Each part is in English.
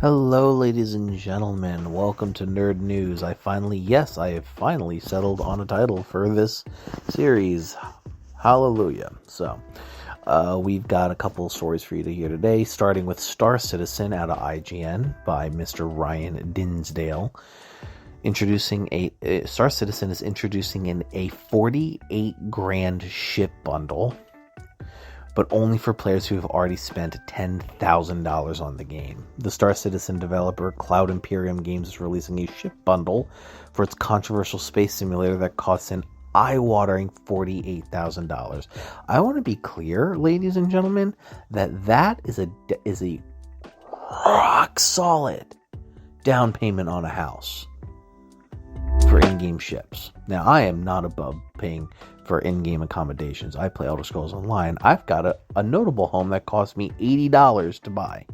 Hello, ladies and gentlemen. Welcome to Nerd News. I have finally settled on a title for this series. Hallelujah. So, we've got a couple of stories for you to hear today, starting with Star Citizen out of IGN by Mr. Ryan Dinsdale. Star Citizen is introducing a 48 grand ship bundle, but only for players who have already spent $10,000 on the game. The Star Citizen developer Cloud Imperium Games is releasing a ship bundle for its controversial space simulator that costs an eye-watering $48,000. I want to be clear, ladies and gentlemen, that is a rock-solid down payment on a house for in-game ships. Now, I am not above paying for in-game accommodations. I play Elder Scrolls Online. I've got a notable home that cost me $80 to buy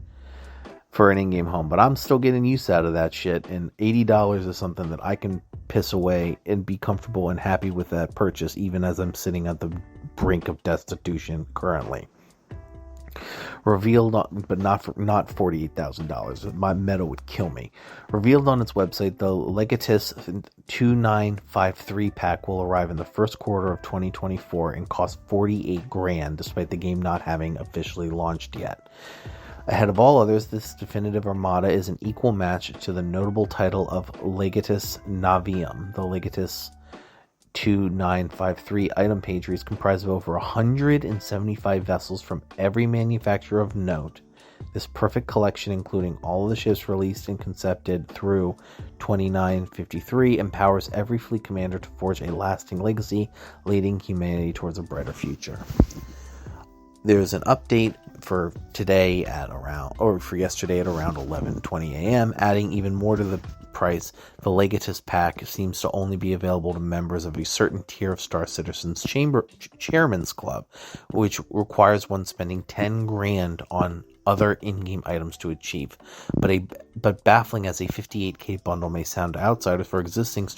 for an in-game home, but I'm still getting use out of that shit, and $80 is something that I can piss away and be comfortable and happy with that purchase, even as I'm sitting at the brink of destitution currently. Revealed on, but not $48,000. My meta would kill me. Revealed on its website, the Legatus 2953 pack will arrive in the first quarter of 2024 and cost 48 grand, despite the game not having officially launched yet. Ahead of all others, this definitive armada is an equal match to the notable title of Legatus Navium. The Legatus 2953 item page is comprised of over 175 vessels from every manufacturer of note. This perfect collection, including all of the ships released and concepted through 2953, empowers every fleet commander to forge a lasting legacy, leading humanity towards a brighter future. There's an update for yesterday at around 11:20 a.m., adding even more to the price. The Legatus pack seems to only be available to members of a certain tier of Star Citizen's Chairman's Club, which requires one spending 10 grand on other in-game items to achieve. But baffling as a 58k bundle may sound to outsiders, for existing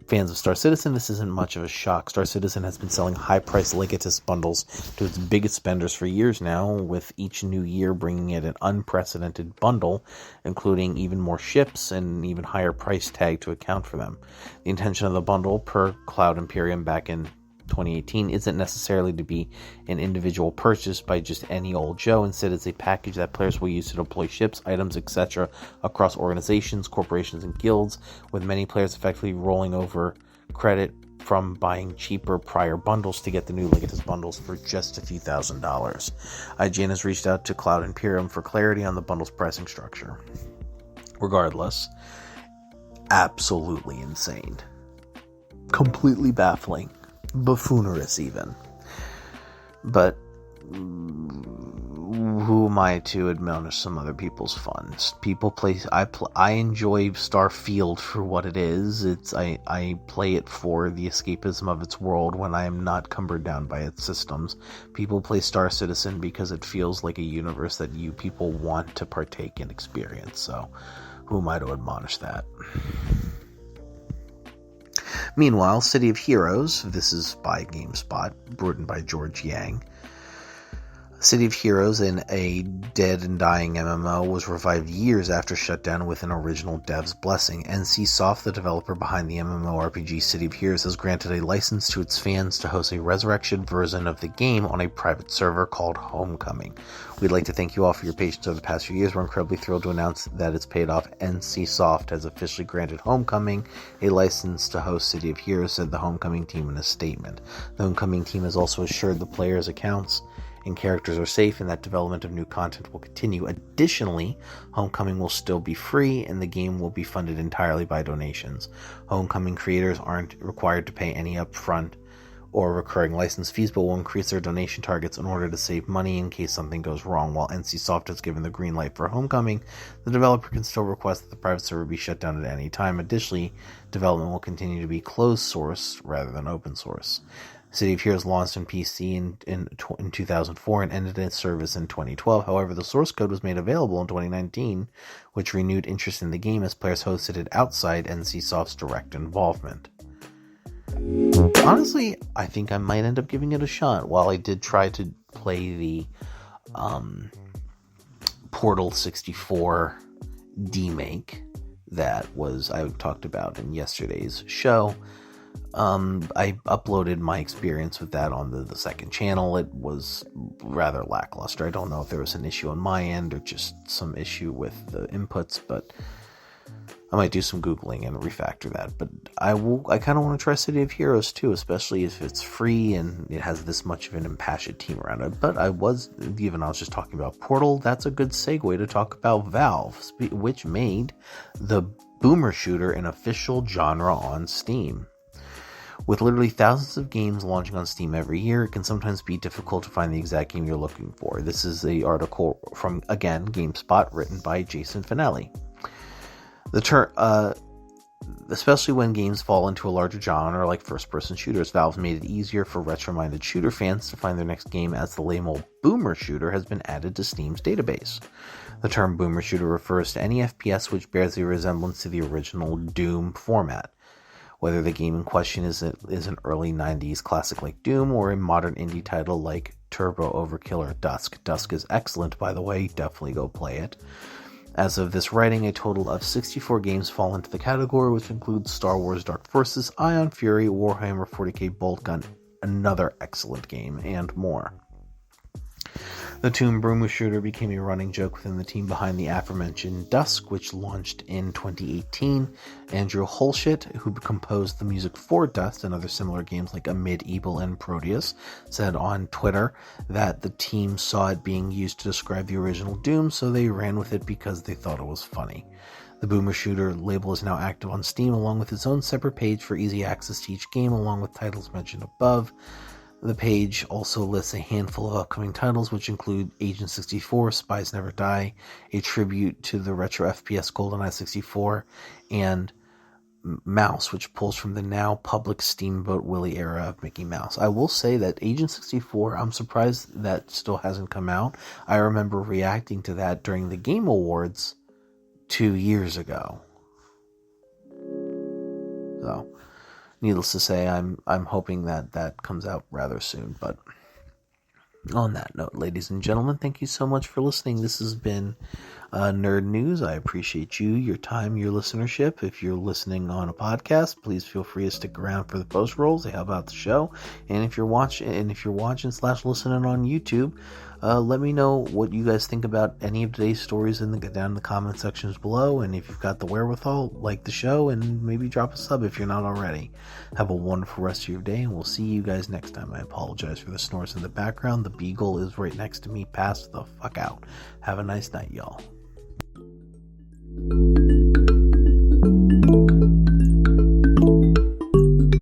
fans of Star Citizen, this isn't much of a shock. Star Citizen has been selling high-priced Legatus bundles to its biggest spenders for years now, with each new year bringing it an unprecedented bundle, including even more ships and even higher price tag to account for them. The intention of the bundle, per Cloud Imperium back in 2018, isn't necessarily to be an individual purchase by just any old Joe. Instead, it's a package that players will use to deploy ships, items, etc. across organizations, corporations, and guilds, with many players effectively rolling over credit from buying cheaper prior bundles to get the new Legatus bundles for just a few $1,000s. IGN has reached out to Cloud Imperium for clarity on the bundle's pricing structure. Regardless, absolutely insane. Completely baffling. Buffoonerish even. But who am I to admonish some other people's fun? I enjoy Starfield for what it is. I play it for the escapism of its world when I am not cumbered down by its systems. People play Star Citizen because it feels like a universe that you people want to partake and experience. So who am I to admonish that? Meanwhile, City of Heroes, this is by GameSpot, written by George Yang. City of Heroes, in a dead and dying MMO, was revived years after shutdown with an original dev's blessing. NCSoft, the developer behind the MMORPG City of Heroes, has granted a license to its fans to host a resurrection version of the game on a private server called Homecoming. We'd like to thank you all for your patience over the past few years. We're incredibly thrilled to announce that it's paid off. NCSoft has officially granted Homecoming a license to host City of Heroes, said the Homecoming team in a statement. The Homecoming team has also assured the players' accounts and characters are safe and that development of new content will continue. Additionally, Homecoming will still be free and the game will be funded entirely by donations. Homecoming creators aren't required to pay any upfront or recurring license fees, but will increase their donation targets in order to save money in case something goes wrong. While NCSoft has given the green light for Homecoming, the developer can still request that the private server be shut down at any time. Additionally, development will continue to be closed source rather than open source. City of Heroes launched on PC in 2004 and ended its service in 2012. However, the source code was made available in 2019, which renewed interest in the game as players hosted it outside NCSoft's direct involvement. Honestly, I think I might end up giving it a shot. While I did try to play the Portal 64 demake that I talked about in yesterday's show. I uploaded my experience with that on the second channel. It was rather lackluster. I don't know if there was an issue on my end or just some issue with the inputs, but I might do some Googling and refactor that. But I kind of want to try City of Heroes too, especially if it's free and it has this much of an impassioned team around it. But I was just talking about Portal. That's a good segue to talk about Valve, which made the boomer shooter an official genre on Steam. With literally thousands of games launching on Steam every year, it can sometimes be difficult to find the exact game you're looking for. This is an article from, again, GameSpot, written by Jason Finelli. The term, especially when games fall into a larger genre like first-person shooters, Valve made it easier for retro-minded shooter fans to find their next game, as the label boomer shooter has been added to Steam's database. The term boomer shooter refers to any FPS which bears a resemblance to the original Doom format. Whether the game in question is an early 90s classic like Doom or a modern indie title like Turbo Overkill or Dusk. Dusk is excellent, by the way. Definitely go play it. As of this writing, a total of 64 games fall into the category, which includes Star Wars Dark Forces, Ion Fury, Warhammer 40k Boltgun, another excellent game, and more. The Tomb Boomer shooter became a running joke within the team behind the aforementioned Dusk, which launched in 2018. Andrew Holshit, who composed the music for Dusk and other similar games like HIMediaTV and Proteus, said on Twitter that the team saw it being used to describe the original Doom, so they ran with it because they thought it was funny. The Boomer Shooter label is now active on Steam, along with its own separate page for easy access to each game, along with titles mentioned above. The page also lists a handful of upcoming titles, which include Agent 64, Spies Never Die, a tribute to the retro FPS GoldenEye 64, and Mouse, which pulls from the now public Steamboat Willie era of Mickey Mouse. I will say that Agent 64, I'm surprised that still hasn't come out. I remember reacting to that during the Game Awards 2 years ago. So, needless to say, I'm hoping that comes out rather soon. But on that note, ladies and gentlemen, thank you so much for listening. This has been Nerd News. I appreciate you, your time, your listenership. If you're listening on a podcast, please feel free to stick around for the post rolls. They help out the show. And if you're watching /listening on YouTube, let me know what you guys think about any of today's stories down in the comment sections below. And if you've got the wherewithal, like the show and maybe drop a sub if you're not already. Have a wonderful rest of your day, and we'll see you guys next time. I apologize for the snores in the background. The beagle is right next to me. Pass the fuck out. Have a nice night, y'all.